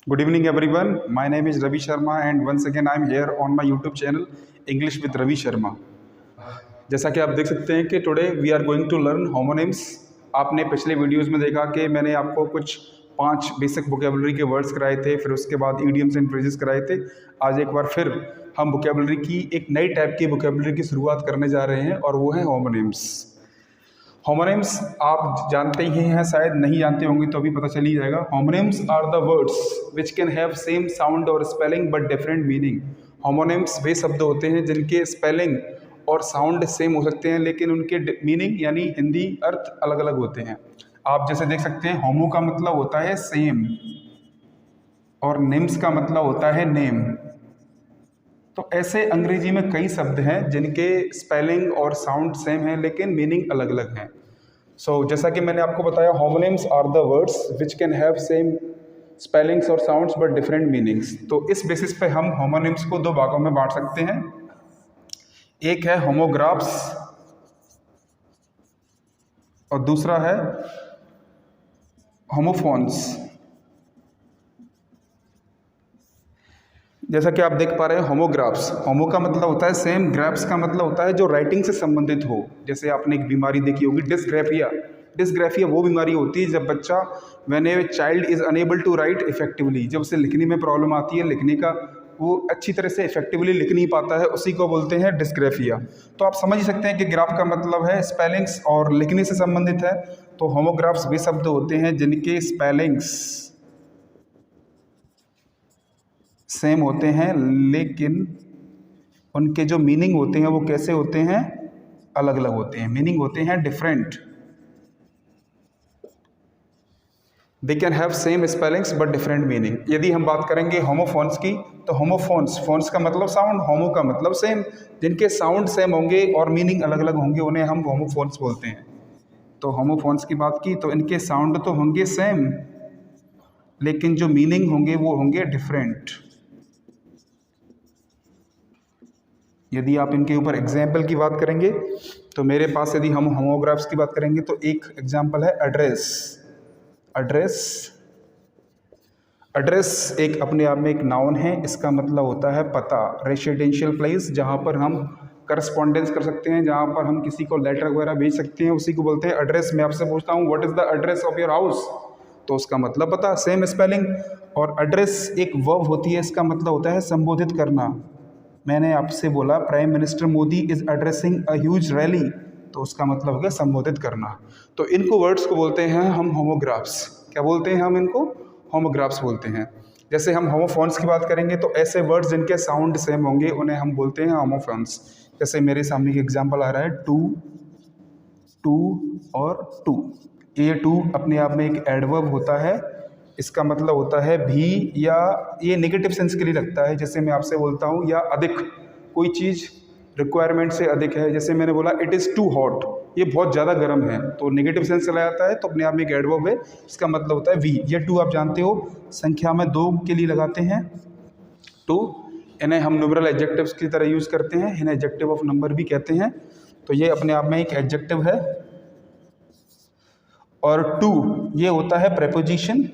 Good evening, everyone. My name is Ravi Sharma, and once again, I'm here on my YouTube channel English with Ravi Sharma. जैसा कि आप देख सकते हैं कि today we are going to learn homonyms. आपने पिछले videos में देखा कि मैंने आपको कुछ 5 बेसिक वोकेबलरी के वर्ड्स कराए थे, फिर उसके बाद इडियम्स एंड फ्रेजेस कराए थे। आज एक बार फिर हम वोकेबलरी की एक नई टाइप की वोकेबलरी की शुरुआत करने जा रहे हैं और वो है होमोनिम्स। होमोनिम्स आप जानते ही हैं, शायद नहीं जानते होंगे तो अभी पता चल ही जाएगा। Homonyms are the words which can have same sound और spelling but different meaning. Homonyms वे शब्द होते हैं जिनके स्पेलिंग और साउंड सेम हो सकते हैं लेकिन उनके मीनिंग यानी हिंदी अर्थ अलग अलग होते हैं। आप जैसे देख सकते हैं, होमो का मतलब होता है सेम और निम्स का मतलब होता है नेम। तो ऐसे अंग्रेजी में कई शब्द हैं जिनके स्पेलिंग और साउंड सेम है लेकिन मीनिंग अलग अलग हैं। जैसा कि मैंने आपको बताया, homonyms are the words which can have same spellings और साउंड्स बट डिफरेंट मीनिंग्स। तो इस बेसिस पे हम होमोनिम्स को 2 भागों में बांट सकते हैं। एक है होमोग्राफ्स और दूसरा है होमोफोन्स। जैसा कि आप देख पा रहे हैं, होमोग्राफ्स, होमो का मतलब होता है सेम, ग्राफ्स का मतलब होता है जो राइटिंग से संबंधित हो। जैसे आपने एक बीमारी देखी होगी, डिस्ग्राफिया। डिस्ग्राफिया वो बीमारी होती है जब बच्चा, when a child is unable to write effectively, जब उसे लिखने में प्रॉब्लम आती है, लिखने का वो अच्छी तरह से इफेक्टिवली लिख नहीं पाता है, उसी को बोलते हैं डिस्ग्राफिया। तो आप समझ सकते हैं कि ग्राफ का मतलब है स्पेलिंग्स और लिखने से संबंधित है। तो होमोग्राफ्स वे शब्द होते हैं जिनके स्पेलिंग्स सेम होते हैं लेकिन उनके जो मीनिंग होते हैं वो कैसे होते हैं, अलग अलग होते हैं। मीनिंग होते हैं different. They can have same spellings but different meaning. यदि हम बात करेंगे होमोफोन्स की, तो होमोफोन्स, फोन्स का मतलब साउंड, होमो का मतलब सेम, जिनके साउंड सेम होंगे और मीनिंग अलग अलग होंगे उन्हें हम होमोफोन्स बोलते हैं। तो होमोफोन्स की बात की तो इनके साउंड तो होंगे सेम लेकिन जो मीनिंग होंगे वो होंगे डिफरेंट। यदि आप इनके ऊपर एग्जाम्पल की बात करेंगे तो मेरे पास, यदि हम होमोग्राफ्स की बात करेंगे तो एक एग्जाम्पल है एड्रेस। एड्रेस एड्रेस एक अपने आप में एक नाउन है। इसका मतलब होता है पता, रेसिडेंशियल प्लेस, जहाँ पर हम करस्पॉन्डेंस कर सकते हैं, जहाँ पर हम किसी को लेटर वगैरह भेज सकते हैं, उसी को बोलते हैं एड्रेस। मैं आपसे पूछता हूँ what is the address of your house, तो उसका मतलब पता, सेम स्पेलिंग। और एड्रेस एक वर्ब होती है, इसका मतलब होता है संबोधित करना। मैंने आपसे बोला prime minister Modi is addressing a huge rally, तो उसका मतलब हो गया संबोधित करना। तो इनको वर्ड्स को बोलते हैं हम होमोग्राफ्स। क्या बोलते हैं हम इनको? होमोग्राफ्स बोलते हैं। जैसे हम होमोफोन्स की बात करेंगे तो ऐसे वर्ड्स जिनके साउंड सेम होंगे उन्हें हम बोलते हैं होमोफोन्स। जैसे मेरे सामने एक एग्जाम्पल आ रहा है, टू, टू और टू। ये टू अपने आप में एक एडवर्ब होता है। इसका मतलब होता है भी, या ये नेगेटिव सेंस के लिए लगता है। जैसे मैं आपसे बोलता हूँ या अधिक, कोई चीज़ रिक्वायरमेंट से अधिक है। जैसे मैंने बोला इट इज़ टू हॉट, ये बहुत ज़्यादा गर्म है, तो नेगेटिव सेंस चला जाता है, तो अपने आप में एक एडवर्ब है, इसका मतलब होता है वी। ये टू आप जानते हो संख्या में 2 के लिए लगाते हैं टू। इन्हें हम न्यूमरल एडजेक्टिव्स की तरह यूज़ करते हैं, इन्हें एडजेक्टिव ऑफ नंबर भी कहते हैं। तो ये अपने आप में एक एडजेक्टिव है। और टू ये होता है प्रेपोजिशन,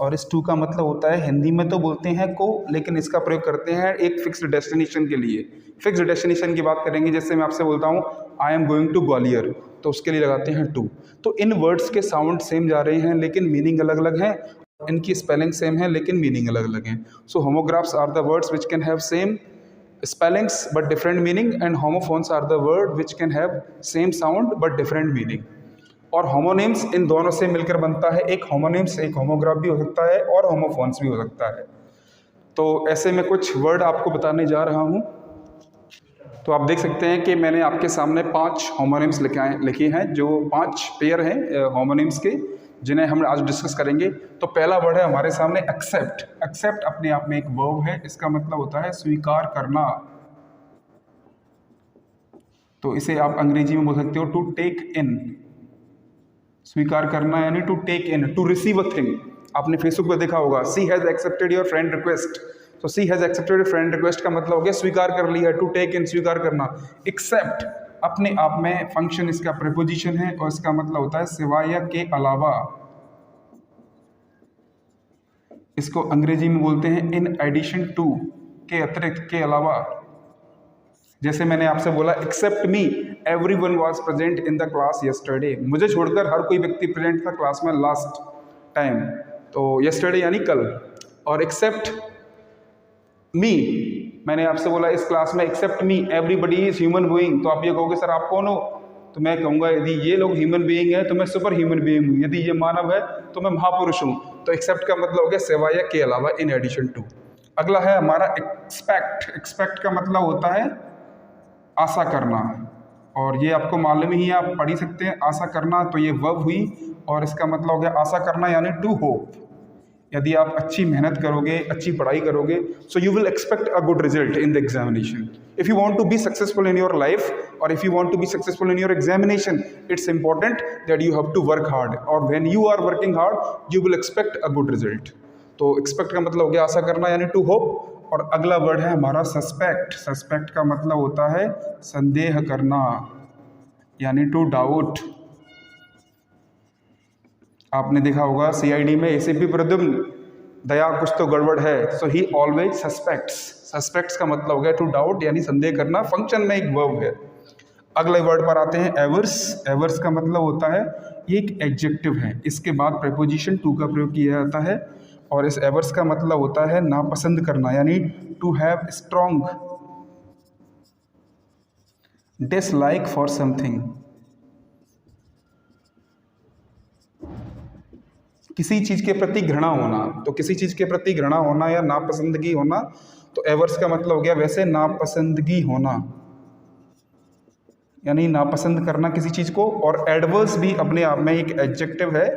और इस टू का मतलब होता है, हिंदी में तो बोलते हैं को, लेकिन इसका प्रयोग करते हैं एक फिक्स्ड डेस्टिनेशन के लिए। फिक्स्ड डेस्टिनेशन की बात करेंगे, जैसे मैं आपसे बोलता हूँ I am going to Gwalior, तो उसके लिए लगाते हैं टू। तो इन वर्ड्स के साउंड सेम जा रहे हैं लेकिन मीनिंग अलग अलग हैं। इनकी स्पेलिंग सेम है लेकिन मीनिंग अलग अलग हैं। So homographs are the words which can have same spellings but different meaning, and homophones are the word which can have same sound but different meaning। और होमोनिम्स इन दोनों से मिलकर बनता है एक होमोनिम्स। एक होमोग्राफ भी हो सकता है और होमोफोन्स भी हो सकता है। तो ऐसे में कुछ वर्ड आपको बताने जा रहा हूँ। तो आप देख सकते हैं कि मैंने आपके सामने 5 होमोनिम्स लिखे हैं, जो 5 पेयर हैं होमोनिम्स के, जिन्हें हम आज डिस्कस करेंगे। तो पहला वर्ड है हमारे सामने एक्सेप्ट। एक्सेप्ट अपने आप में एक वर्ब है, इसका मतलब होता है स्वीकार करना। तो इसे आप अंग्रेजी में बोल सकते हो टू टेक इन। स्वीकार करना यानी to take in, to receive a thing. आपने फेसबुक पर देखा होगा, she has accepted your friend request. तो she has accepted your friend request का मतलब हो गया स्वीकार कर लिया। टू टेक इन, स्वीकार करना। एक्सेप्ट अपने आप में फंक्शन इसका प्रीपोजिशन है और इसका मतलब होता है सिवाय या के अलावा। इसको अंग्रेजी में बोलते हैं इन एडिशन टू, के अतिरिक्त, के अलावा। जैसे मैंने आपसे बोला except me everyone was present in the class yesterday, मुझे छोड़कर हर कोई व्यक्ति प्रेजेंट था क्लास में लास्ट टाइम, तो यस्टरडे यानी कल। और एक्सेप्ट मी, मैंने आपसे बोला इस क्लास में except me everybody is human being, तो आप ये कहोगे सर आप कौन हो, तो मैं कहूँगा यदि ये लोग ह्यूमन बीइंग है तो मैं सुपर ह्यूमन बीइंग हूँ, यदि ये मानव है तो मैं महापुरुष हूँ। तो एक्सेप्ट का मतलब हो गया सिवाय या के अलावा, इन एडिशन टू। अगला है हमारा एक्सपेक्ट। एक्सपेक्ट का मतलब होता है आशा करना, और ये आपको मालूम ही है, आप पढ़ ही सकते हैं। आशा करना तो ये वर्ब हुई, और इसका मतलब हो गया आशा करना यानी टू होप। यदि आप अच्छी मेहनत करोगे, अच्छी पढ़ाई करोगे, so you will expect a good result in the examination. If you want to be successful in your life, और if you want to be successful in your examination, it's important that you have to work hard, और when you are working hard you will expect a good result. तो expect का मतलब हो गया आशा करना यानी to hope. और अगला वर्ड है हमारा सस्पेक्ट। सस्पेक्ट का मतलब होता है संदेह करना यानी टू डाउट। आपने देखा होगा सीआईडी में एसीपी प्रद्युम्न, दया कुछ तो गड़बड़ है, सो ही ऑलवेज सस्पेक्ट्स। सस्पेक्ट्स का मतलब हो गया टू डाउट यानी संदेह करना, फंक्शन में एक वर्ब है। अगले वर्ड पर आते हैं एवर्स। एवर्स का मतलब होता है ये एक एडजेक्टिव है, इसके बाद प्रीपोजिशन टू का प्रयोग किया जाता है, और इस एवर्स का मतलब होता है नापसंद करना यानी to have strong dislike for something. किसी चीज़ के प्रति घृणा होना, तो किसी चीज़ के प्रति घृणा होना या नापसंदगी होना, तो एवर्स का मतलब हो गया वैसे नापसंदगी होना यानी नापसंद करना किसी चीज़ को। और एडवर्स भी अपने आप में एक एडजेक्टिव है,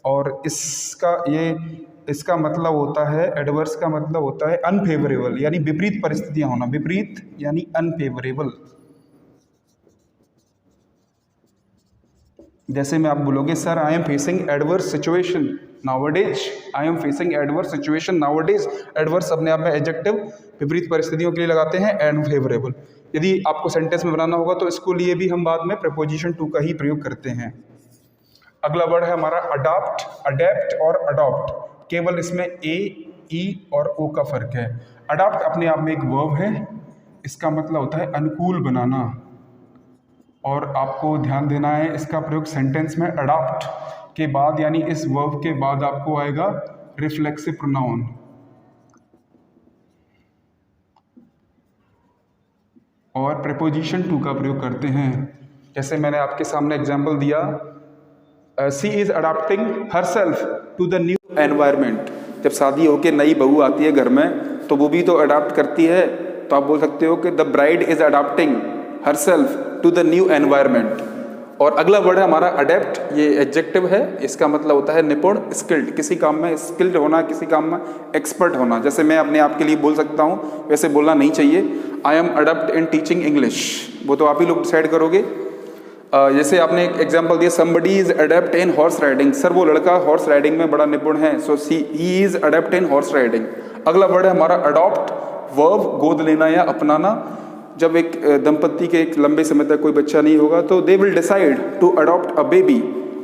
और इसका मतलब होता है, एडवर्स का मतलब होता है अनफेवरेबल यानी विपरीत परिस्थितियां होना। विपरीत यानी अनफेवरेबल। जैसे में आप बोलोगे sir I am facing adverse situation nowadays, I am facing adverse situation nowadays. Adverse अपने आप में एडजेक्टिव विपरीत परिस्थितियों के लिए लगाते हैं, अनफेवरेबल। यदि आपको सेंटेंस में बनाना होगा तो इसको लिए भी हम बाद में प्रीपोजिशन टू का ही प्रयोग करते हैं। अगला वर्ड है हमारा अडॉप्ट। अडेप्ट और अडॉप्ट, केवल इसमें ए, ई और ओ का फर्क है। अडॉप्ट अपने आप में एक वर्ब है, इसका मतलब होता है अनुकूल बनाना, और आपको ध्यान देना है इसका प्रयोग सेंटेंस में अडॉप्ट के बाद यानी इस वर्ब के बाद आपको आएगा रिफ्लेक्सिव प्रोनाउन। और प्रीपोजिशन टू का प्रयोग करते हैं। जैसे मैंने आपके सामने एग्जाम्पल दिया, she is adopting herself to the new environment. जब शादी होकर नई बहू आती है घर में तो वो भी तो अडॉप्ट करती है, तो आप बोल सकते हो कि the bride is adopting herself to the new environment. और अगला वर्ड है हमारा अडेप्ट, ये एडजेक्टिव है, इसका मतलब होता है निपुण, स्किल्ड, किसी काम में स्किल्ड होना, किसी काम में एक्सपर्ट होना। जैसे मैं अपने आप के लिए बोल सकता हूँ, वैसे बोलना नहीं चाहिए, I am adapt in teaching English, वो तो आप ही लोग डिसाइड करोगे। जैसे आपने एक एग्जाम्पल दिया, somebody is adept in horse riding, sir वो लड़का हॉर्स राइडिंग में बड़ा निपुण है, so he is adept in horse riding. अगला वर्ड है हमारा अडॉप्ट, वर्ब गोद लेना या अपनाना। जब एक दंपत्ति के एक लंबे समय तक कोई बच्चा नहीं होगा तो they will decide to adopt a baby.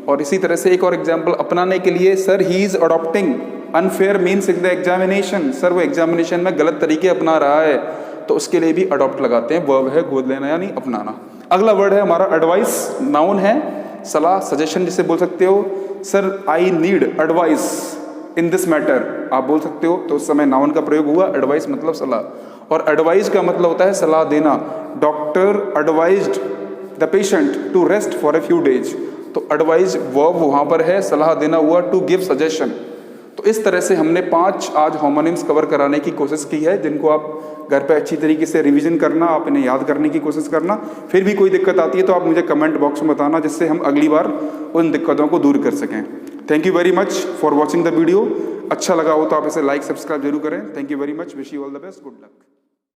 और इसी तरह से एक और एग्जाम्पल अपनाने के लिए, sir he is adopting unfair means in the examination, sir वो एग्जामिनेशन में गलत तरीके अपना रहा है, तो उसके लिए भी अडॉप्ट लगाते हैं, वर्ब है गोद लेना यानी अपनाना। अगला वर्ड है हमारा एडवाइस, नाउन है, सलाह, सजेशन जिसे बोल सकते हो। Sir I need advice in this matter, आप बोल सकते हो, तो उस समय नाउन का प्रयोग हुआ। एडवाइस मतलब सलाह, और एडवाइस का मतलब होता है सलाह देना। Doctor advised the patient to rest for a few days, तो एडवाइज वर्ब वहाँ पर है, सलाह देना हुआ, टू गिव सजेशन। तो इस तरह से हमने 5 आज होमोनिम्स कवर कराने की कोशिश की है, जिनको आप घर पे अच्छी तरीके से रिवीजन करना, आप इन्हें याद करने की कोशिश करना। फिर भी कोई दिक्कत आती है तो आप मुझे कमेंट बॉक्स में बताना, जिससे हम अगली बार उन दिक्कतों को दूर कर सकें। Thank you very much for watching the video. अच्छा लगा हो तो आप इसे लाइक सब्सक्राइब जरूर करें। Thank you very much, wish you all the best, good luck.